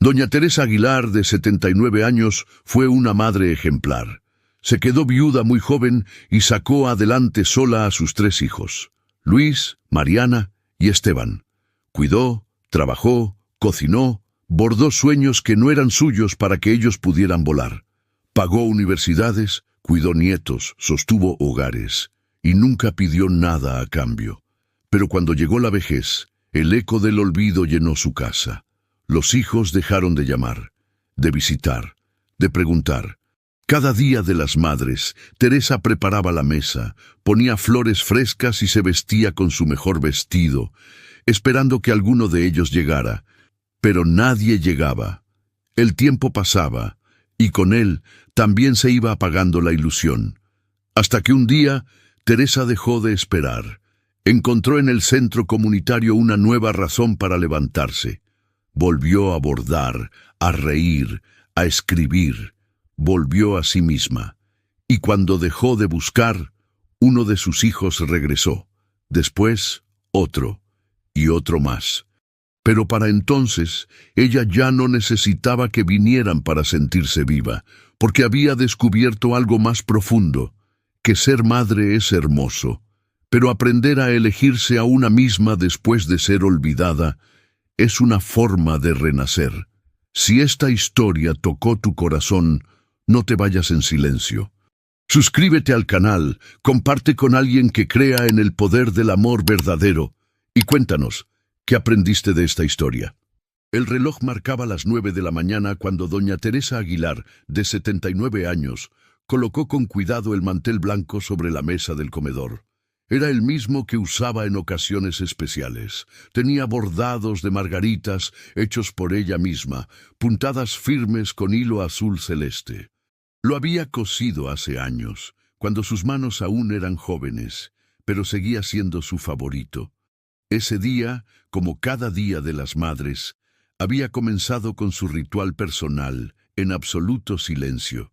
Doña Teresa Aguilar, de 79 años, fue una madre ejemplar. Se quedó viuda muy joven y sacó adelante sola a sus 3 hijos, Luis, Mariana y Esteban. Cuidó, trabajó, cocinó, bordó sueños que no eran suyos para que ellos pudieran volar. Pagó universidades, cuidó nietos, sostuvo hogares y nunca pidió nada a cambio. Pero cuando llegó la vejez, el eco del olvido llenó su casa. Los hijos dejaron de llamar, de visitar, de preguntar. Cada día de las madres, Teresa preparaba la mesa, ponía flores frescas y se vestía con su mejor vestido, esperando que alguno de ellos llegara. Pero nadie llegaba. El tiempo pasaba, y con él también se iba apagando la ilusión. Hasta que un día, Teresa dejó de esperar. Encontró en el centro comunitario una nueva razón para levantarse. Volvió a bordar, a reír, a escribir. Volvió a sí misma. Y cuando dejó de buscar, uno de sus hijos regresó. Después, otro, y otro más. Pero para entonces, ella ya no necesitaba que vinieran para sentirse viva, porque había descubierto algo más profundo, que ser madre es hermoso, pero aprender a elegirse a una misma después de ser olvidada es una forma de renacer. Si esta historia tocó tu corazón, no te vayas en silencio. Suscríbete al canal, comparte con alguien que crea en el poder del amor verdadero y cuéntanos, ¿qué aprendiste de esta historia? El reloj marcaba las 9 de la mañana cuando doña Teresa Aguilar, de 79 años, colocó con cuidado el mantel blanco sobre la mesa del comedor. Era el mismo que usaba en ocasiones especiales. Tenía bordados de margaritas hechos por ella misma, puntadas firmes con hilo azul celeste. Lo había cosido hace años, cuando sus manos aún eran jóvenes, pero seguía siendo su favorito. Ese día, como cada día de las madres, había comenzado con su ritual personal, en absoluto silencio.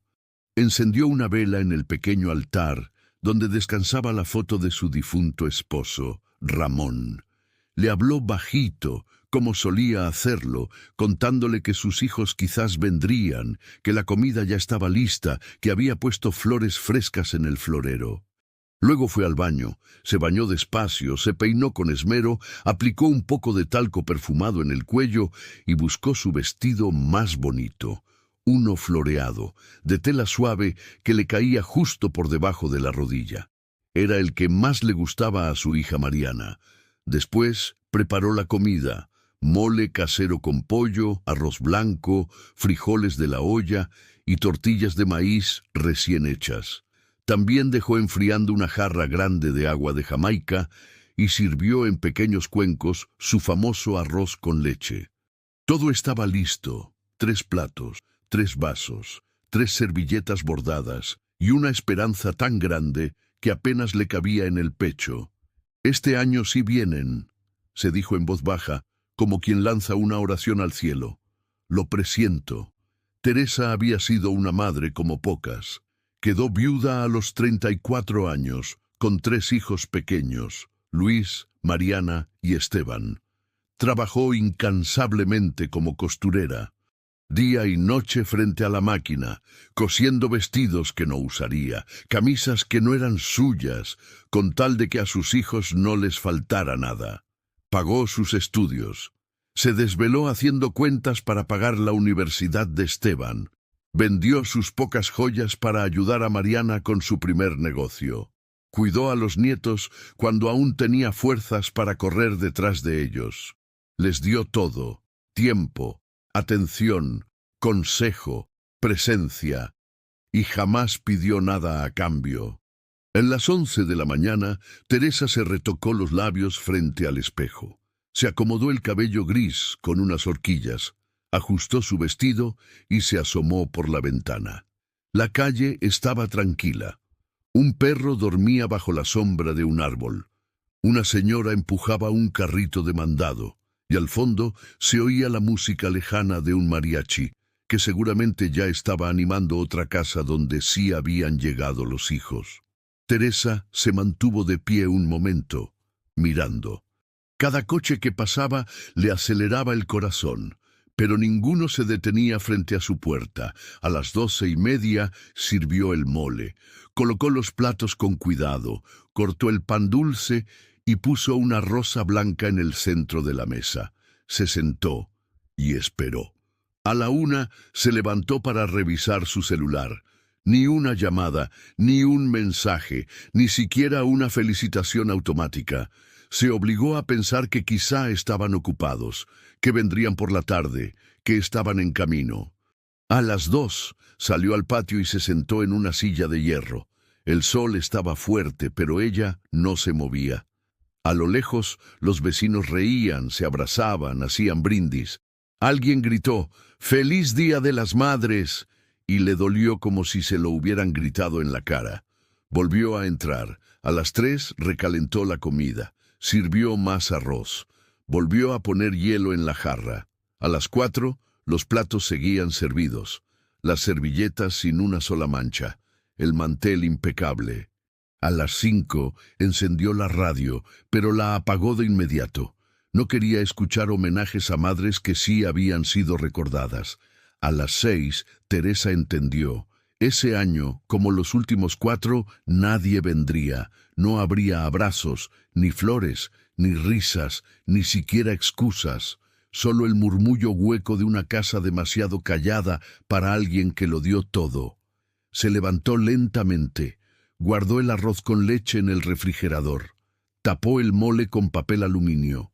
Encendió una vela en el pequeño altar, donde descansaba la foto de su difunto esposo, Ramón. Le habló bajito, como solía hacerlo, contándole que sus hijos quizás vendrían, que la comida ya estaba lista, que había puesto flores frescas en el florero. Luego fue al baño, se bañó despacio, se peinó con esmero, aplicó un poco de talco perfumado en el cuello y buscó su vestido más bonito. Uno floreado, de tela suave que le caía justo por debajo de la rodilla. Era el que más le gustaba a su hija Mariana. Después preparó la comida, mole casero con pollo, arroz blanco, frijoles de la olla y tortillas de maíz recién hechas. También dejó enfriando una jarra grande de agua de Jamaica y sirvió en pequeños cuencos su famoso arroz con leche. Todo estaba listo, 3 platos, 3 vasos, 3 servilletas bordadas y una esperanza tan grande que apenas le cabía en el pecho. «Este año sí vienen», se dijo en voz baja, como quien lanza una oración al cielo. «Lo presiento». Teresa había sido una madre como pocas. Quedó viuda a los 34 años, con 3 hijos pequeños, Luis, Mariana y Esteban. Trabajó incansablemente como costurera, día y noche frente a la máquina, cosiendo vestidos que no usaría, camisas que no eran suyas, con tal de que a sus hijos no les faltara nada. Pagó sus estudios. Se desveló haciendo cuentas para pagar la universidad de Esteban. Vendió sus pocas joyas para ayudar a Mariana con su primer negocio. Cuidó a los nietos cuando aún tenía fuerzas para correr detrás de ellos. Les dio todo: tiempo, atención, consejo, presencia, y jamás pidió nada a cambio. En las 11 de la mañana, Teresa se retocó los labios frente al espejo. Se acomodó el cabello gris con unas horquillas, ajustó su vestido y se asomó por la ventana. La calle estaba tranquila. Un perro dormía bajo la sombra de un árbol. Una señora empujaba un carrito de mandado, y al fondo se oía la música lejana de un mariachi, que seguramente ya estaba animando otra casa donde sí habían llegado los hijos. Teresa se mantuvo de pie un momento, mirando. Cada coche que pasaba le aceleraba el corazón, Pero ninguno se detenía frente a su puerta. A las 12:30 sirvió el mole, colocó los platos con cuidado, cortó el pan dulce y puso una rosa blanca en el centro de la mesa. Se sentó y esperó. A la 1 se levantó para revisar su celular. Ni una llamada, ni un mensaje, ni siquiera una felicitación automática. Se obligó a pensar que quizá estaban ocupados, que vendrían por la tarde, que estaban en camino. A las 2 salió al patio y se sentó en una silla de hierro. El sol estaba fuerte, pero ella no se movía. A lo lejos, los vecinos reían, se abrazaban, hacían brindis. Alguien gritó, «¡Feliz Día de las Madres!», y le dolió como si se lo hubieran gritado en la cara. Volvió a entrar. A las 3 recalentó la comida. Sirvió más arroz. Volvió a poner hielo en la jarra. A las 4 los platos seguían servidos. Las servilletas sin una sola mancha. El mantel impecable. A las 5 encendió la radio, pero la apagó de inmediato. No quería escuchar homenajes a madres que sí habían sido recordadas. A las 6, Teresa entendió. Ese año, como los últimos 4, nadie vendría. No habría abrazos, ni flores, ni risas, ni siquiera excusas. Solo el murmullo hueco de una casa demasiado callada para alguien que lo dio todo. Se levantó lentamente. Guardó el arroz con leche en el refrigerador. Tapó el mole con papel aluminio.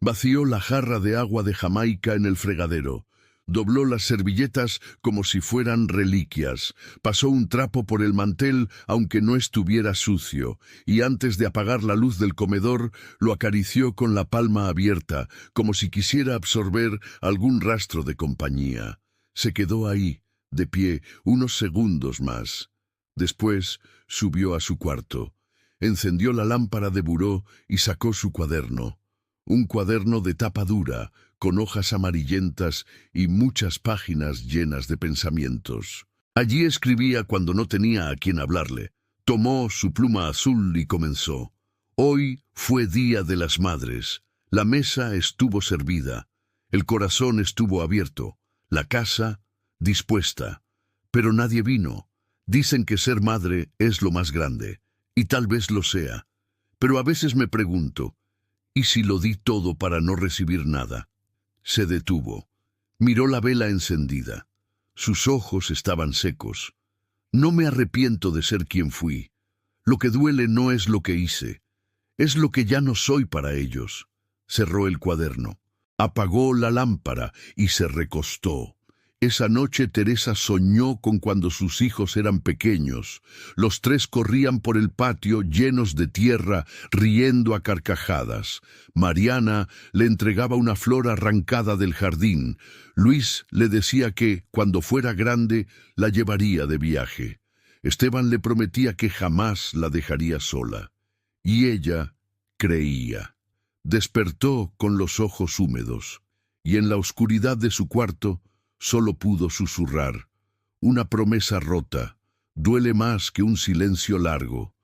Vació la jarra de agua de Jamaica en el fregadero. Dobló las servilletas como si fueran reliquias. Pasó un trapo por el mantel, aunque no estuviera sucio, y antes de apagar la luz del comedor, lo acarició con la palma abierta, como si quisiera absorber algún rastro de compañía. Se quedó ahí, de pie, unos segundos más. Después subió a su cuarto. Encendió la lámpara de buró y sacó su cuaderno. Un cuaderno de tapa dura, con hojas amarillentas y muchas páginas llenas de pensamientos. Allí escribía cuando no tenía a quien hablarle. Tomó su pluma azul y comenzó. Hoy fue Día de las Madres. La mesa estuvo servida. El corazón estuvo abierto. La casa dispuesta. Pero nadie vino. Dicen que ser madre es lo más grande. Y tal vez lo sea. Pero a veces me pregunto, ¿y si lo di todo para no recibir nada? Se detuvo. Miró la vela encendida. Sus ojos estaban secos. No me arrepiento de ser quien fui. Lo que duele no es lo que hice. Es lo que ya no soy para ellos. Cerró el cuaderno. Apagó la lámpara y se recostó. Esa noche Teresa soñó con cuando sus hijos eran pequeños. Los 3 corrían por el patio llenos de tierra, riendo a carcajadas. Mariana le entregaba una flor arrancada del jardín. Luis le decía que, cuando fuera grande, la llevaría de viaje. Esteban le prometía que jamás la dejaría sola. Y ella creía. Despertó con los ojos húmedos, y en la oscuridad de su cuarto solo pudo susurrar. Una promesa rota duele más que un silencio largo.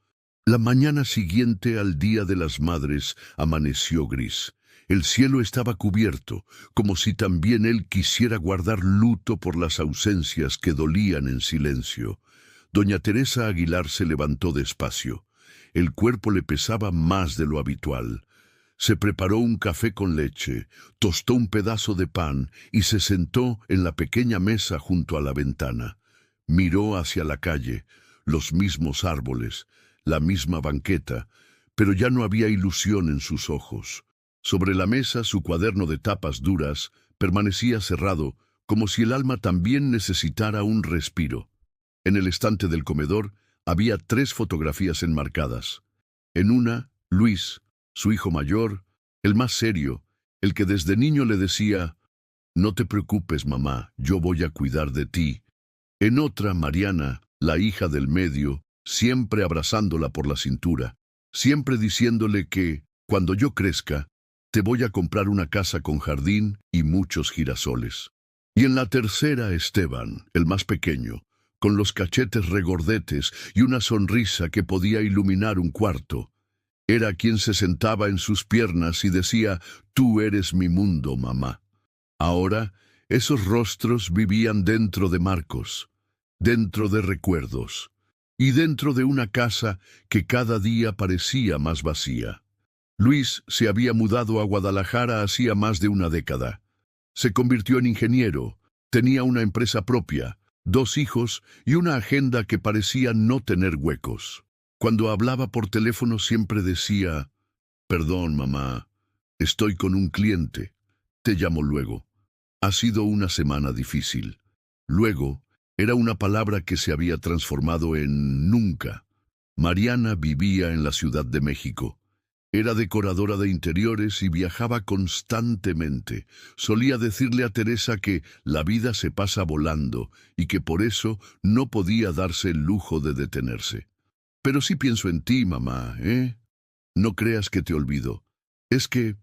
La mañana siguiente al Día de las Madres amaneció gris. El cielo estaba cubierto, como si también él quisiera guardar luto por las ausencias que dolían en silencio. Doña Teresa Aguilar se levantó despacio. El cuerpo le pesaba más de lo habitual. Se preparó un café con leche, tostó un pedazo de pan y se sentó en la pequeña mesa junto a la ventana. Miró hacia la calle, los mismos árboles, la misma banqueta, pero ya no había ilusión en sus ojos. Sobre la mesa su cuaderno de tapas duras permanecía cerrado, como si el alma también necesitara un respiro. En el estante del comedor había 3 fotografías enmarcadas. En una, Luis, su hijo mayor, el más serio, el que desde niño le decía, «No te preocupes, mamá, yo voy a cuidar de ti». En otra, Mariana, la hija del medio, siempre abrazándola por la cintura, siempre diciéndole que, cuando yo crezca, te voy a comprar una casa con jardín y muchos girasoles. Y en la tercera, Esteban, el más pequeño, con los cachetes regordetes y una sonrisa que podía iluminar un cuarto. Era quien se sentaba en sus piernas y decía, «Tú eres mi mundo, mamá». Ahora, Esos rostros vivían dentro de Marcos, dentro de recuerdos, y dentro de una casa que cada día parecía más vacía. Luis se había mudado a Guadalajara hacía más de una década. Se convirtió en ingeniero, tenía una empresa propia, 2 hijos y una agenda que parecía no tener huecos. Cuando hablaba por teléfono siempre decía: «Perdón, mamá, estoy con un cliente, te llamo luego». Ha sido una semana difícil. Luego era una palabra que se había transformado en nunca. Mariana vivía en la Ciudad de México. Era decoradora de interiores y viajaba constantemente. Solía decirle a Teresa que la vida se pasa volando y que por eso no podía darse el lujo de detenerse. «Pero sí pienso en ti, mamá, ¿eh? No creas que te olvido. Es que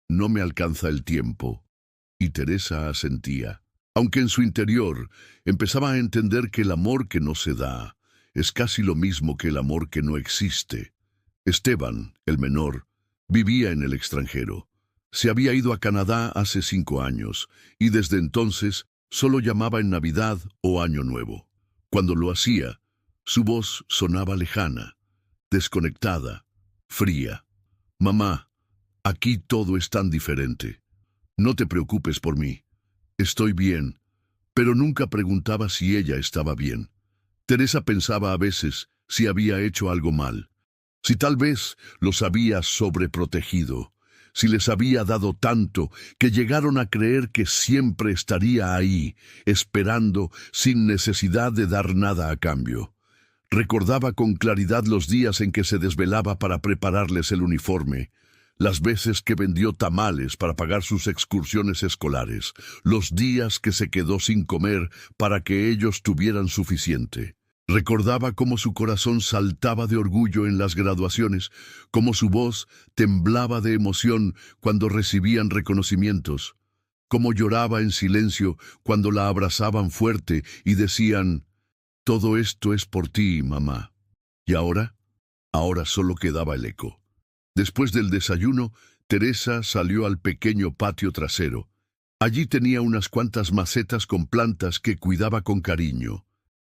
no me alcanza el tiempo». Y Teresa asentía, aunque en su interior empezaba a entender que el amor que no se da es casi lo mismo que el amor que no existe. Esteban, el menor, vivía en el extranjero. Se había ido a Canadá hace 5 años y desde entonces solo llamaba en Navidad o Año Nuevo. Cuando lo hacía, su voz sonaba lejana, desconectada, fría. «Mamá, aquí todo es tan diferente. No te preocupes por mí. Estoy bien». Pero nunca preguntaba si ella estaba bien. Teresa pensaba a veces si había hecho algo mal, si tal vez los había sobreprotegido, si les había dado tanto que llegaron a creer que siempre estaría ahí, esperando sin necesidad de dar nada a cambio. Recordaba con claridad los días en que se desvelaba para prepararles el uniforme, las veces que vendió tamales para pagar sus excursiones escolares, los días que se quedó sin comer para que ellos tuvieran suficiente. Recordaba cómo su corazón saltaba de orgullo en las graduaciones, cómo su voz temblaba de emoción cuando recibían reconocimientos, cómo lloraba en silencio cuando la abrazaban fuerte y decían: «Todo esto es por ti, mamá». ¿Y ahora? Ahora solo quedaba el eco. Después del desayuno, Teresa salió al pequeño patio trasero. Allí tenía unas cuantas macetas con plantas que cuidaba con cariño.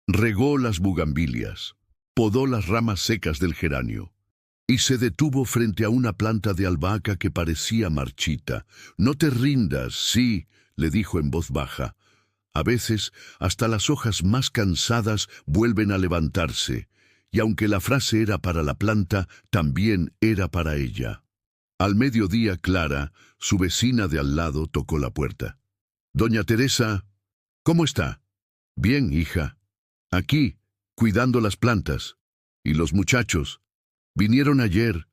Regó las bugambilias, podó las ramas secas del geranio y se detuvo frente a una planta de albahaca que parecía marchita. «No te rindas, sí», le dijo en voz baja. «A veces hasta las hojas más cansadas vuelven a levantarse». Y aunque la frase era para la planta, también era para ella. Al mediodía, Clara, su vecina de al lado, tocó la puerta. «Doña Teresa, ¿cómo está?» «Bien, hija. Aquí, cuidando las plantas. ¿Y los muchachos? Vinieron ayer».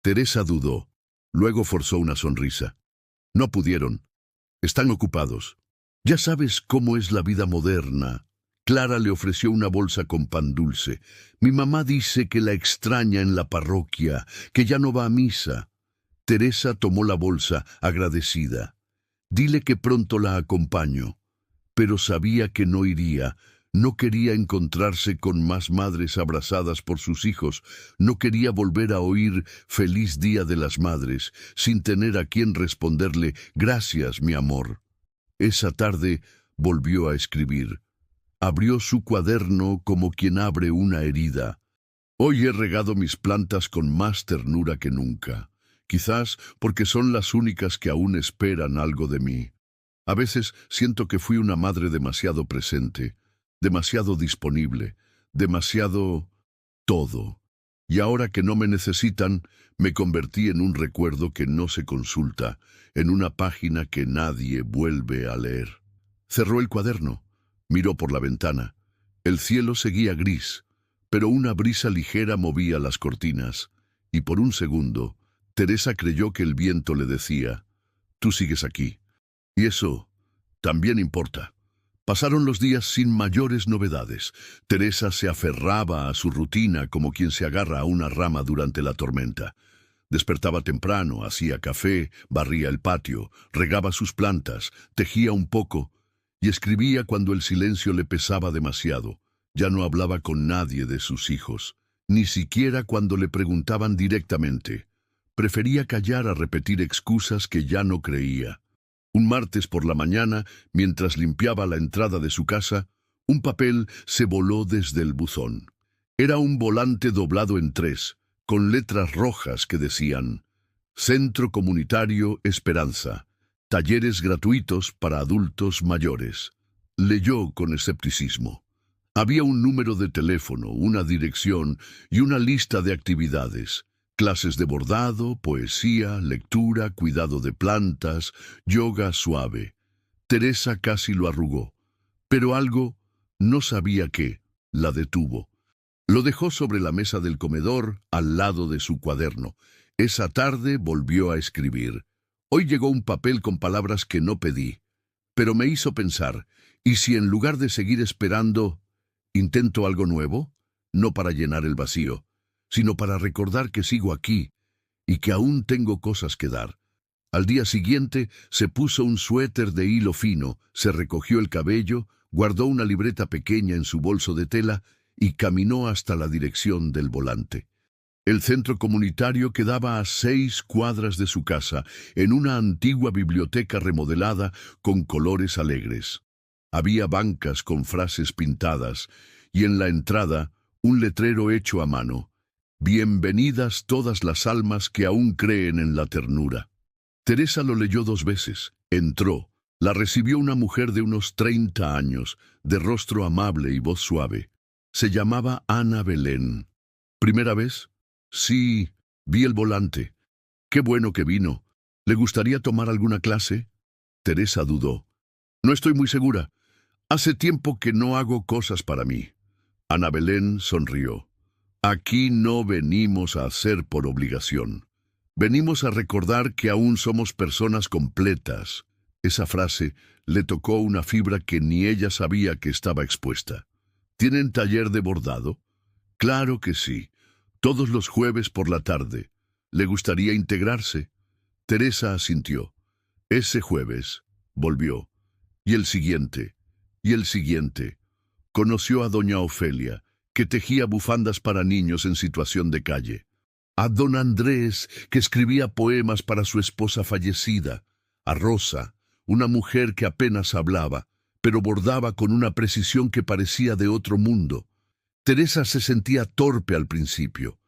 Teresa dudó. Luego forzó una sonrisa. «No pudieron. Están ocupados. Ya sabes cómo es la vida moderna». Clara le ofreció una bolsa con pan dulce. «Mi mamá dice que la extraña en la parroquia, que ya no va a misa». Teresa tomó la bolsa, agradecida. «Dile que pronto la acompaño». Pero sabía que no iría. No quería encontrarse con más madres abrazadas por sus hijos. No quería volver a oír «Feliz Día de las Madres» sin tener a quien responderle «Gracias, mi amor». Esa tarde volvió a escribir. Abrió su cuaderno como quien abre una herida. «Hoy he regado mis plantas con más ternura que nunca, quizás porque son las únicas que aún esperan algo de mí. A veces siento que fui una madre demasiado presente, demasiado disponible, demasiado todo. Y ahora que no me necesitan, me convertí en un recuerdo que no se consulta, en una página que nadie vuelve a leer». Cerró el cuaderno. Miró por la ventana. El cielo seguía gris, pero una brisa ligera movía las cortinas, y por un segundo, Teresa creyó que el viento le decía: «Tú sigues aquí». Y eso también importa. Pasaron los días sin mayores novedades. Teresa se aferraba a su rutina como quien se agarra a una rama durante la tormenta. Despertaba temprano, hacía café, barría el patio, regaba sus plantas, tejía un poco, y escribía cuando el silencio le pesaba demasiado. Ya no hablaba con nadie de sus hijos, ni siquiera cuando le preguntaban directamente. Prefería callar a repetir excusas que ya no creía. Un martes por la mañana, mientras limpiaba la entrada de su casa, un papel se voló desde el buzón. Era un volante doblado en tres, con letras rojas que decían: Centro Comunitario Esperanza, talleres gratuitos para adultos mayores. Leyó con escepticismo. Había un número de teléfono, una dirección y una lista de actividades: clases de bordado, poesía, lectura, cuidado de plantas, yoga suave. Teresa casi lo arrugó, pero algo, no sabía qué, la detuvo. Lo dejó sobre la mesa del comedor, al lado de su cuaderno. Esa tarde volvió a escribir. Hoy llegó un papel con palabras que no pedí, pero me hizo pensar: ¿y si en lugar de seguir esperando, intento algo nuevo? No para llenar el vacío, sino para recordar que sigo aquí y que aún tengo cosas que dar. Al día siguiente se puso un suéter de hilo fino, se recogió el cabello, guardó una libreta pequeña en su bolso de tela y caminó hasta la dirección del volante. El centro comunitario quedaba a 6 cuadras de su casa, en una antigua biblioteca remodelada con colores alegres. Había bancas con frases pintadas y en la entrada un letrero hecho a mano: Bienvenidas todas las almas que aún creen en la ternura. Teresa lo leyó 2 veces. Entró. La recibió una mujer de unos 30 años, de rostro amable y voz suave. Se llamaba Ana Belén. ¿Primera vez? Sí, vi el volante. Qué bueno que vino. ¿Le gustaría tomar alguna clase? Teresa dudó. No estoy muy segura. Hace tiempo que no hago cosas para mí. Ana Belén sonrió. Aquí no venimos a hacer por obligación. Venimos a recordar que aún somos personas completas. Esa frase le tocó una fibra que ni ella sabía que estaba expuesta. ¿Tienen taller de bordado? Claro que sí. Todos los jueves por la tarde. ¿Le gustaría integrarse? Teresa asintió. Ese jueves volvió. Y el siguiente. Y el siguiente. Conoció a doña Ofelia, que tejía bufandas para niños en situación de calle. A don Andrés, que escribía poemas para su esposa fallecida. A Rosa, una mujer que apenas hablaba, pero bordaba con una precisión que parecía de otro mundo. Teresa se sentía torpe al principio,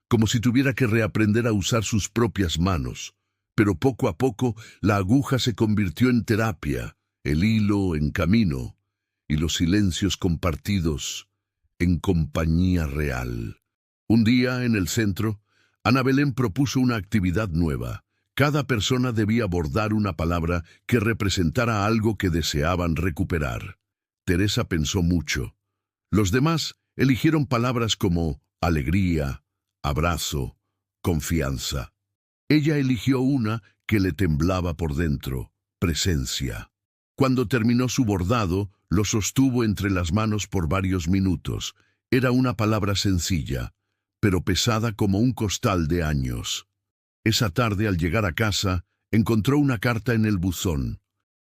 como si tuviera que reaprender a usar sus propias manos, pero poco a poco la aguja se convirtió en terapia, el hilo en camino, y los silencios compartidos en compañía real. Un día, en el centro, Ana Belén propuso una actividad nueva. Cada persona debía bordar una palabra que representara algo que deseaban recuperar. Teresa pensó mucho. Los demás eligieron palabras como alegría, abrazo, confianza. Ella eligió una que le temblaba por dentro: presencia. Cuando terminó su bordado, lo sostuvo entre las manos por varios minutos. Era una palabra sencilla, pero pesada como un costal de años. Esa tarde, al llegar a casa, encontró una carta en el buzón.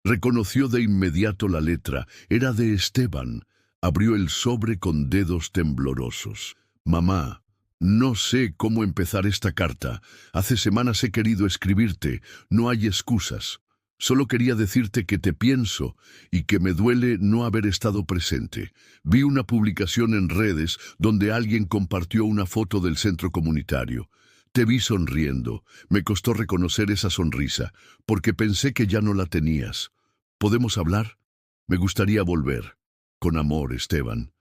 Reconoció de inmediato la letra. Era de Esteban. Abrió el sobre con dedos temblorosos. Mamá, no sé cómo empezar esta carta. Hace semanas he querido escribirte. No hay excusas. Solo quería decirte que te pienso y que me duele no haber estado presente. Vi una publicación en redes donde alguien compartió una foto del centro comunitario. Te vi sonriendo. Me costó reconocer esa sonrisa, porque pensé que ya no la tenías. ¿Podemos hablar? Me gustaría volver. Con amor, Esteban.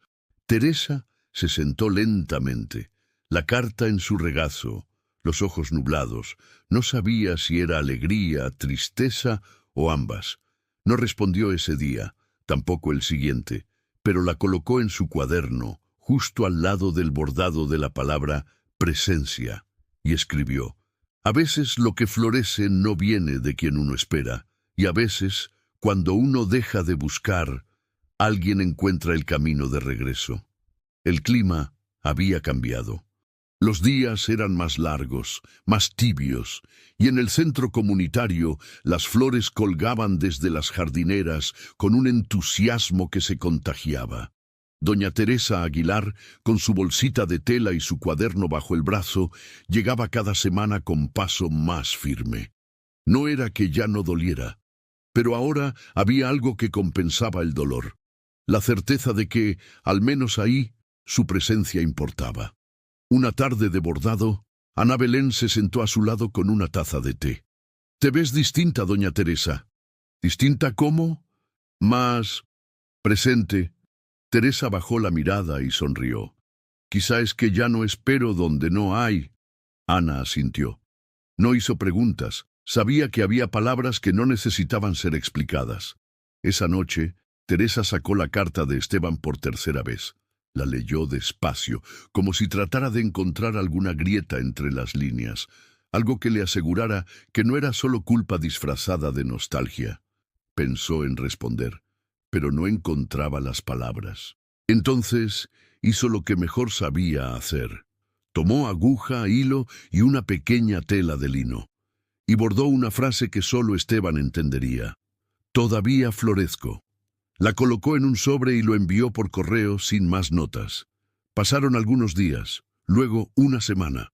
Teresa se sentó lentamente, la carta en su regazo, los ojos nublados. No sabía si era alegría, tristeza o ambas. No respondió ese día, tampoco el siguiente, pero la colocó en su cuaderno, justo al lado del bordado de la palabra presencia, y escribió: a veces lo que florece no viene de quien uno espera, y a veces, cuando uno deja de buscar, alguien encuentra el camino de regreso. El clima había cambiado. Los días eran más largos, más tibios, y en el centro comunitario las flores colgaban desde las jardineras con un entusiasmo que se contagiaba. Doña Teresa Aguilar, con su bolsita de tela y su cuaderno bajo el brazo, llegaba cada semana con paso más firme. No era que ya no doliera, Pero ahora había algo que compensaba el dolor. La certeza de que, al menos ahí, su presencia importaba. Una tarde de bordado, Ana Belén se sentó a su lado con una taza de té. «Te ves distinta, doña Teresa». «¿Distinta cómo?» «Más presente». Teresa bajó la mirada y sonrió. «Quizá es que ya no espero donde no hay». Ana asintió. No hizo preguntas. Sabía que había palabras que no necesitaban ser explicadas. Esa noche, Teresa sacó la carta de Esteban por tercera vez. La leyó despacio, como si tratara de encontrar alguna grieta entre las líneas, algo que le asegurara que no era solo culpa disfrazada de nostalgia. Pensó en responder, pero no encontraba las palabras. Entonces hizo lo que mejor sabía hacer. Tomó aguja, hilo y una pequeña tela de lino, y bordó una frase que solo Esteban entendería. «Todavía florezco». La colocó en un sobre y lo envió por correo sin más notas. Pasaron algunos días, luego una semana,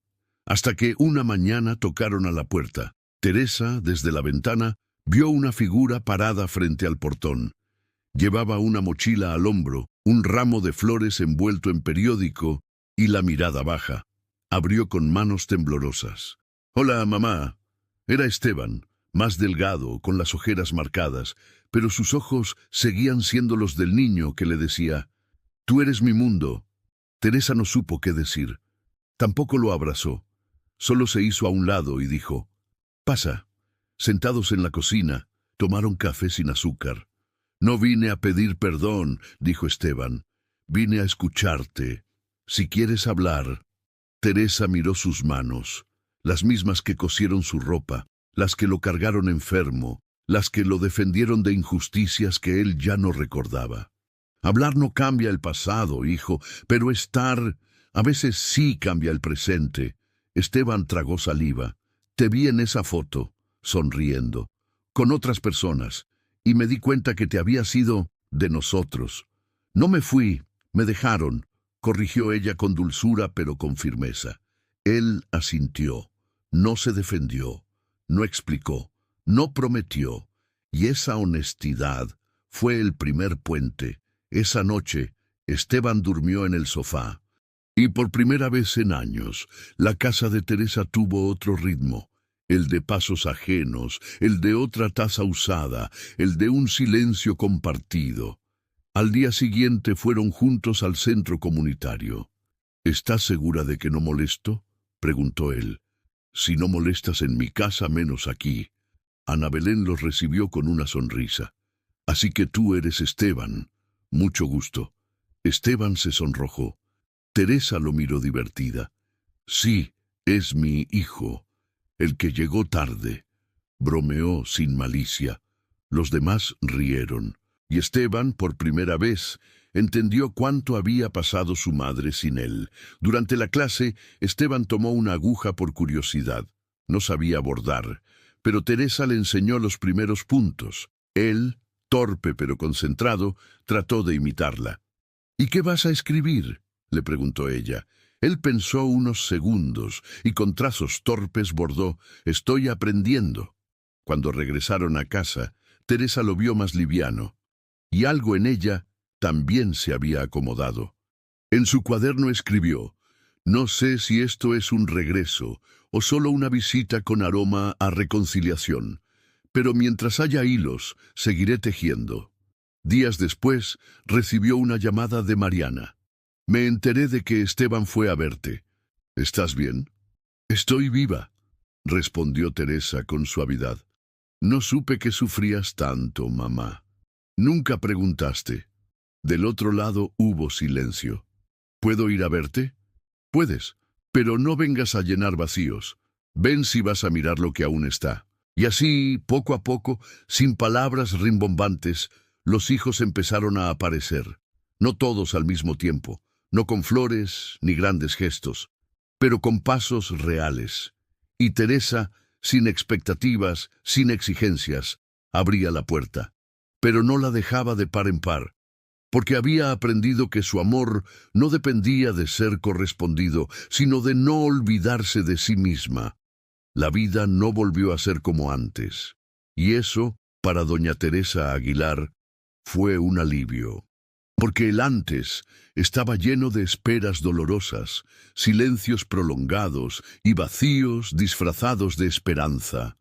hasta que una mañana tocaron a la puerta. Teresa, desde la ventana, vio una figura parada frente al portón. Llevaba una mochila al hombro, un ramo de flores envuelto en periódico y la mirada baja. Abrió con manos temblorosas. «Hola, mamá». Era Esteban, más delgado, con las ojeras marcadas, pero sus ojos seguían siendo los del niño que le decía, «Tú eres mi mundo». Teresa no supo qué decir. Tampoco lo abrazó. Solo se hizo a un lado y dijo, «Pasa». Sentados en la cocina, tomaron café sin azúcar. «No vine a pedir perdón», dijo Esteban. «Vine a escucharte. Si quieres hablar». Teresa miró sus manos, las mismas que cosieron su ropa, las que lo cargaron enfermo, las que lo defendieron de injusticias que él ya no recordaba. Hablar no cambia el pasado, hijo, pero estar a veces sí cambia el presente. Esteban tragó saliva. «Te vi en esa foto, sonriendo, con otras personas, y me di cuenta que te habías ido de nosotros. No me fui, me dejaron», corrigió ella con dulzura pero con firmeza. Él asintió. No se defendió, no explicó, no prometió, y esa honestidad fue el primer puente. Esa noche, Esteban durmió en el sofá, y por primera vez en años, la casa de Teresa tuvo otro ritmo, el de pasos ajenos, el de otra taza usada, el de un silencio compartido. Al día siguiente fueron juntos al centro comunitario. «¿Estás segura de que no molesto?», preguntó él. «Si no molestas en mi casa, menos aquí». Ana Belén los recibió con una sonrisa. «Así que tú eres Esteban. Mucho gusto». Esteban se sonrojó. Teresa lo miró divertida. «Sí, es mi hijo, el que llegó tarde». Bromeó sin malicia. Los demás rieron, y Esteban, por primera vez, entendió cuánto había pasado su madre sin él. Durante la clase, Esteban tomó una aguja por curiosidad. No sabía bordar, pero Teresa le enseñó los primeros puntos. Él, torpe pero concentrado, trató de imitarla. «¿Y qué vas a escribir?», le preguntó ella. Él pensó unos segundos y con trazos torpes bordó «Estoy aprendiendo». Cuando regresaron a casa, Teresa lo vio más liviano, y algo en ella también se había acomodado. En su cuaderno escribió, «No sé si esto es un regreso o solo una visita con aroma a reconciliación, pero mientras haya hilos, seguiré tejiendo». Días después, recibió una llamada de Mariana. «Me enteré de que Esteban fue a verte. ¿Estás bien?» «Estoy viva», respondió Teresa con suavidad. «No supe que sufrías tanto, mamá». «Nunca preguntaste». Del otro lado hubo silencio. «¿Puedo ir a verte?» «Puedes, pero no vengas a llenar vacíos. Ven si vas a mirar lo que aún está». Y así, poco a poco, sin palabras rimbombantes, los hijos empezaron a aparecer. No todos al mismo tiempo, no con flores ni grandes gestos, pero con pasos reales. Y Teresa, sin expectativas, sin exigencias, abría la puerta, pero no la dejaba de par en par, porque había aprendido que su amor no dependía de ser correspondido, sino de no olvidarse de sí misma. La vida no volvió a ser como antes, y eso para doña Teresa Aguilar, fue un alivio. Porque el antes estaba lleno de esperas dolorosas, silencios prolongados y vacíos disfrazados de esperanza.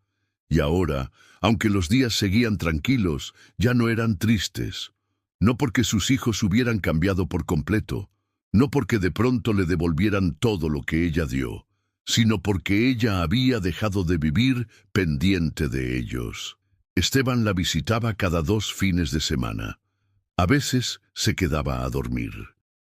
Y ahora, aunque los días seguían tranquilos, ya no eran tristes. No porque sus hijos hubieran cambiado por completo, no porque de pronto le devolvieran todo lo que ella dio, sino porque ella había dejado de vivir pendiente de ellos. Esteban la visitaba cada 2 fines de semana. A veces se quedaba a dormir.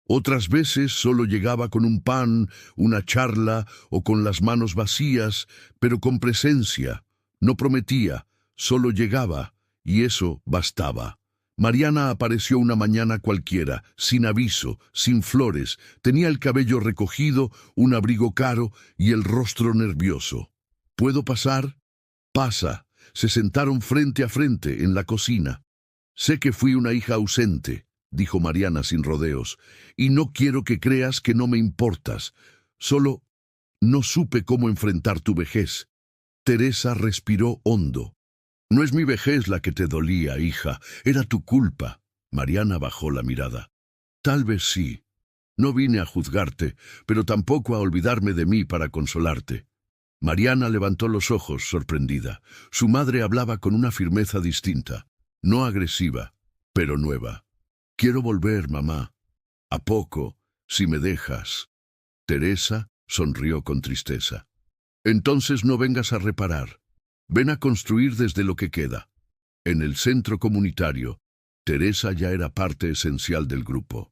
Otras veces solo llegaba con un pan, una charla o con las manos vacías, pero con presencia. No prometía, solo llegaba, y eso bastaba. Mariana apareció una mañana cualquiera, sin aviso, sin flores, tenía el cabello recogido, un abrigo caro y el rostro nervioso. ¿Puedo pasar? Pasa. Se sentaron frente a frente en la cocina. Sé que fui una hija ausente, dijo Mariana sin rodeos, y no quiero que creas que no me importas. Solo no supe cómo enfrentar tu vejez. Teresa respiró hondo. No es mi vejez la que te dolía, hija, era tu culpa. Mariana bajó la mirada. Tal vez sí. No vine a juzgarte, pero tampoco a olvidarme de mí para consolarte. Mariana levantó los ojos, sorprendida. Su madre hablaba con una firmeza distinta, no agresiva, pero nueva. Quiero volver, mamá. ¿A poco, si me dejas? Teresa sonrió con tristeza. Entonces no vengas a reparar. Ven a construir desde lo que queda. En el centro comunitario, Teresa ya era parte esencial del grupo.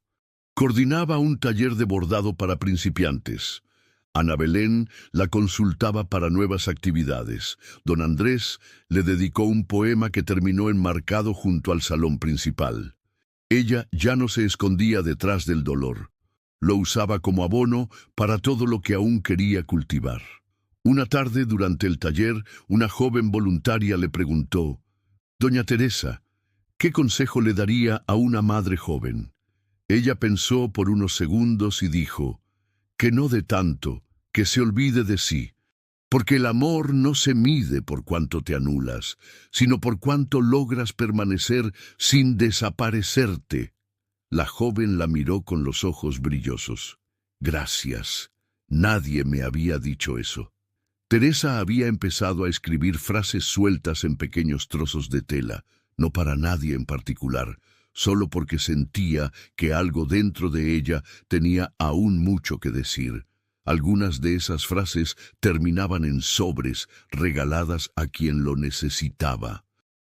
Coordinaba un taller de bordado para principiantes. Ana Belén la consultaba para nuevas actividades. Don Andrés le dedicó un poema que terminó enmarcado junto al salón principal. Ella ya no se escondía detrás del dolor. Lo usaba como abono para todo lo que aún quería cultivar. Una tarde, durante el taller, una joven voluntaria le preguntó: «Doña Teresa, ¿qué consejo le daría a una madre joven?». Ella pensó por unos segundos y dijo: «Que no dé tanto, que se olvide de sí, porque el amor no se mide por cuánto te anulas, sino por cuánto logras permanecer sin desaparecerte». La joven la miró con los ojos brillosos. «Gracias. Nadie me había dicho eso». Teresa había empezado a escribir frases sueltas en pequeños trozos de tela, no para nadie en particular, solo porque sentía que algo dentro de ella tenía aún mucho que decir. Algunas de esas frases terminaban en sobres regaladas a quien lo necesitaba.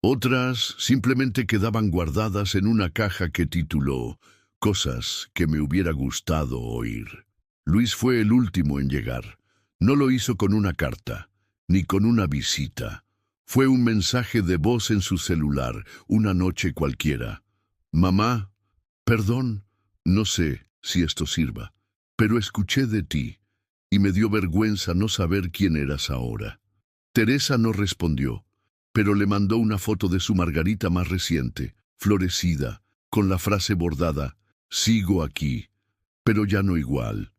Otras simplemente quedaban guardadas en una caja que tituló «Cosas que me hubiera gustado oír». Luis fue el último en llegar. No lo hizo con una carta, ni con una visita. Fue un mensaje de voz en su celular, una noche cualquiera. «Mamá, perdón, no sé si esto sirva, pero escuché de ti, y me dio vergüenza no saber quién eras ahora». Teresa no respondió, pero le mandó una foto de su Margarita más reciente, florecida, con la frase bordada: «Sigo aquí, pero ya no igual».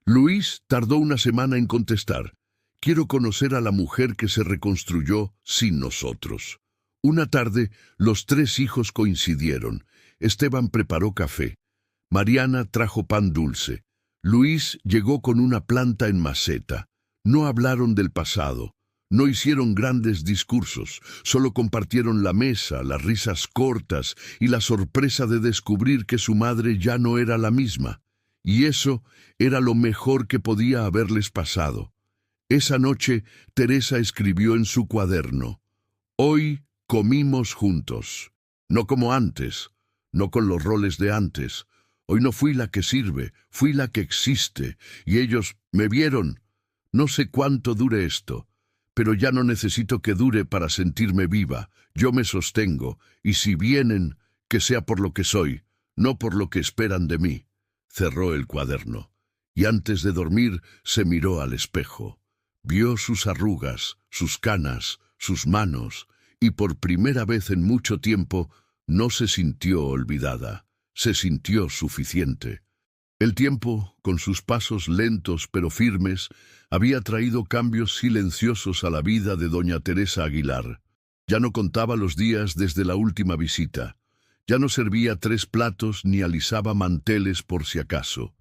Luis tardó una semana en contestar: «Quiero conocer a la mujer que se reconstruyó sin nosotros». Una tarde, los 3 hijos coincidieron. Esteban preparó café. Mariana trajo pan dulce. Luis llegó con una planta en maceta. No hablaron del pasado. No hicieron grandes discursos. Solo compartieron la mesa, las risas cortas y la sorpresa de descubrir que su madre ya no era la misma. Y eso era lo mejor que podía haberles pasado. Esa noche, Teresa escribió en su cuaderno: «Hoy comimos juntos. No como antes, no con los roles de antes. Hoy no fui la que sirve, fui la que existe, y ellos me vieron. No sé cuánto dure esto, pero ya no necesito que dure para sentirme viva. Yo me sostengo, y si vienen, que sea por lo que soy, no por lo que esperan de mí». Cerró el cuaderno, y antes de dormir se miró al espejo. Vio sus arrugas, sus canas, sus manos, y por primera vez en mucho tiempo no se sintió olvidada, se sintió suficiente. El tiempo, con sus pasos lentos pero firmes, había traído cambios silenciosos a la vida de doña Teresa Aguilar. Ya no contaba los días desde la última visita. Ya no servía 3 platos ni alisaba manteles por si acaso.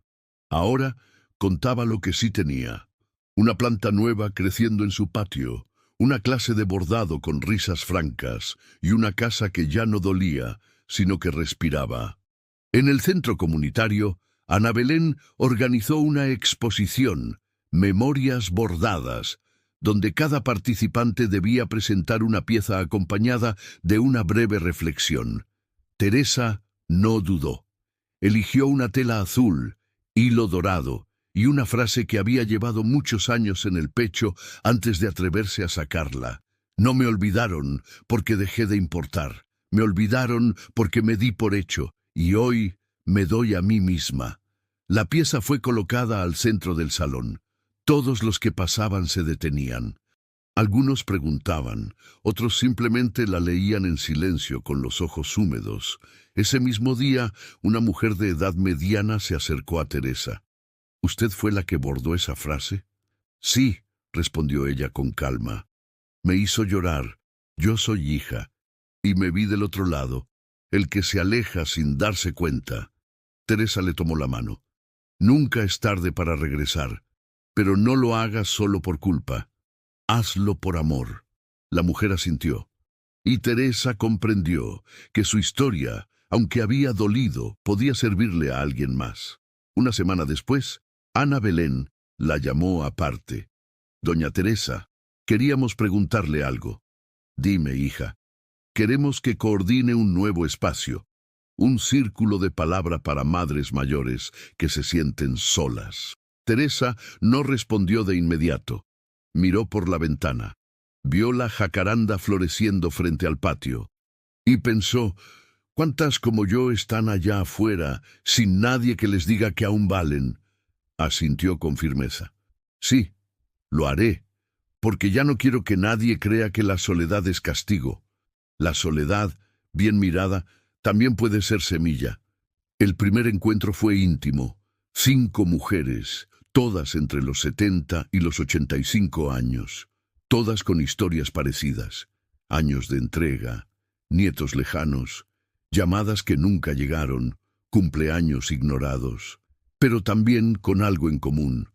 Ahora contaba lo que sí tenía. Una planta nueva creciendo en su patio, una clase de bordado con risas francas y una casa que ya no dolía, sino que respiraba. En el centro comunitario, Ana Belén organizó una exposición, Memorias Bordadas, donde cada participante debía presentar una pieza acompañada de una breve reflexión. Teresa no dudó. Eligió una tela azul, hilo dorado, y una frase que había llevado muchos años en el pecho antes de atreverse a sacarla. No me olvidaron porque dejé de importar. Me olvidaron porque me di por hecho, y hoy me doy a mí misma. La pieza fue colocada al centro del salón. Todos los que pasaban se detenían. Algunos preguntaban, otros simplemente la leían en silencio con los ojos húmedos. Ese mismo día, una mujer de edad mediana se acercó a Teresa. ¿Usted fue la que bordó esa frase? Sí, respondió ella con calma. Me hizo llorar. Yo soy hija. Y me vi del otro lado, el que se aleja sin darse cuenta. Teresa le tomó la mano. Nunca es tarde para regresar, pero no lo hagas solo por culpa. Hazlo por amor. La mujer asintió. Y Teresa comprendió que su historia, aunque había dolido, podía servirle a alguien más. Una semana después, Ana Belén la llamó aparte. Doña Teresa, queríamos preguntarle algo. Dime, hija. Queremos que coordine un nuevo espacio, un círculo de palabra para madres mayores que se sienten solas. Teresa no respondió de inmediato. Miró por la ventana. Vio la jacaranda floreciendo frente al patio. Y pensó, ¿cuántas como yo están allá afuera, sin nadie que les diga que aún valen? Asintió con firmeza. Sí, lo haré, porque ya no quiero que nadie crea que la soledad es castigo. La soledad, bien mirada, también puede ser semilla. El primer encuentro fue íntimo. 5 mujeres, todas entre los 70 y los 85 años, todas con historias parecidas, años de entrega, nietos lejanos, llamadas que nunca llegaron, cumpleaños ignorados, pero también con algo en común.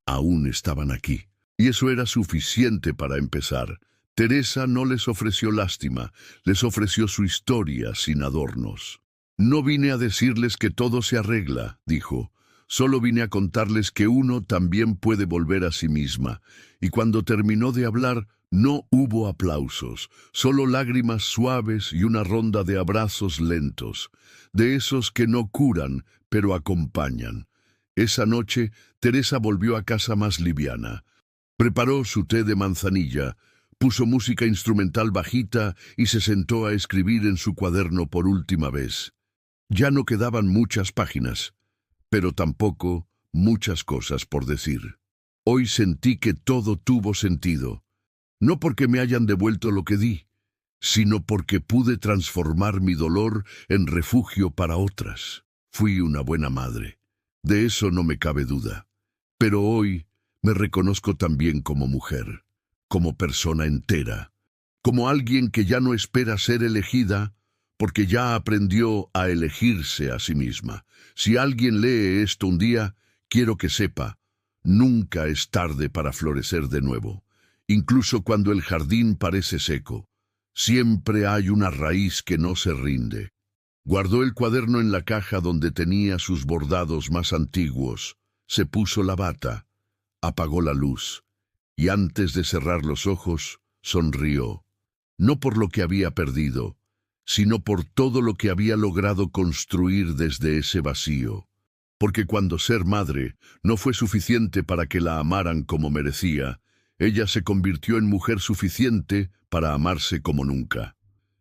Aún estaban aquí, y eso era suficiente para empezar. Teresa no les ofreció lástima, les ofreció su historia sin adornos. No vine a decirles que todo se arregla, dijo. Solo vine a contarles que uno también puede volver a sí misma. Y cuando terminó de hablar, no hubo aplausos, solo lágrimas suaves y una ronda de abrazos lentos, de esos que no curan, pero acompañan. Esa noche, Teresa volvió a casa más liviana. Preparó su té de manzanilla, puso música instrumental bajita y se sentó a escribir en su cuaderno por última vez. Ya no quedaban muchas páginas, pero tampoco muchas cosas por decir. Hoy sentí que todo tuvo sentido, no porque me hayan devuelto lo que di, sino porque pude transformar mi dolor en refugio para otras. Fui una buena madre, de eso no me cabe duda, pero hoy me reconozco también como mujer, como persona entera, como alguien que ya no espera ser elegida, porque ya aprendió a elegirse a sí misma. Si alguien lee esto un día, quiero que sepa, nunca es tarde para florecer de nuevo. Incluso cuando el jardín parece seco, siempre hay una raíz que no se rinde. Guardó el cuaderno en la caja donde tenía sus bordados más antiguos, se puso la bata, apagó la luz, y antes de cerrar los ojos, sonrió, no por lo que había perdido, sino por todo lo que había logrado construir desde ese vacío. Porque cuando ser madre no fue suficiente para que la amaran como merecía, ella se convirtió en mujer suficiente para amarse como nunca.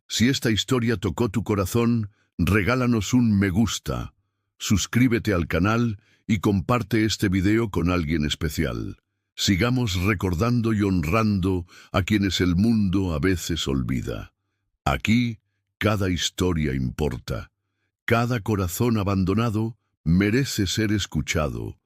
Si esta historia tocó tu corazón, regálanos un me gusta, suscríbete al canal y comparte este video con alguien especial. Sigamos recordando y honrando a quienes el mundo a veces olvida. Aquí, cada historia importa. Cada corazón abandonado merece ser escuchado.